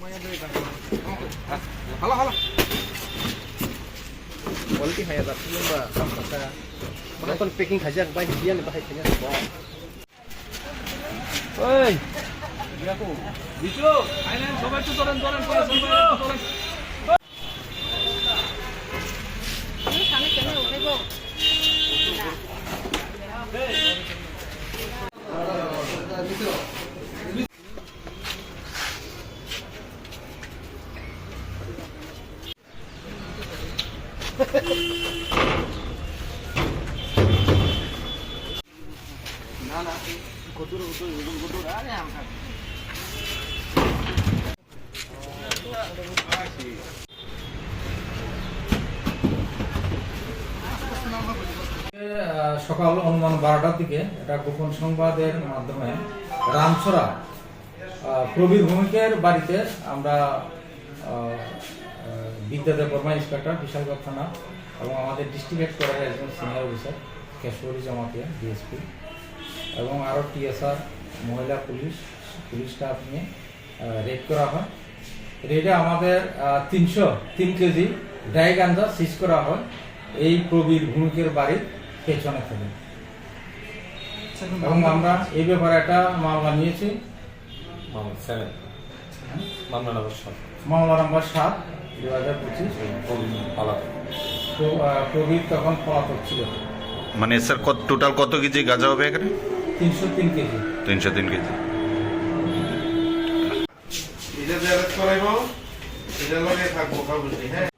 Halo, halo. Quality hay ada film ba kata. Nonton packing hajar baik dia nih baik kayaknya. Oi. Dia aku. Bicu, ayo সবাই একটু তোরেন তোরেন করে তোরেন। আমি সামনে কেন উঠাইবো? না না কতর কতর আরে আমরা সকাল অনুমান 12টার দিকে এটা গোপন সংবাদের মাধ্যমে রামছড়া প্রবীর ভৌমিকের বাড়িতে আমরা বিদ্যাধর বর্মা ইন্সপেক্টর বিশালগড় থানা এবং আমাদের ডিস্ট্রিক্ট হেডকোয়ার্টারের একজন senior officer Keshari Jamatia DSP এবং আরও টিএসআর মহিলা পুলিশ স্টাফ নিয়ে রেড করা হয়। রেডে আমাদের 303 কেজি ড্রাই গাঁজা সিজ করা হয় এই প্রবীর ভৌমিকের বাড়ির পেছনে থেকে। এবং আমরা এই ব্যাপারে একটা মামলা নিয়েছি, মামলা নম্বর 7 2025। প্রবীর তখন পলাতক ছিল। মানে স্যার টোটাল কত কেজি গাঁজা হবে এখানে? 303 কেজি। 303 কেজি। এটা জেরক্স করাইবো, এটা লগে থাকবো কাগজটি, হ্যাঁ।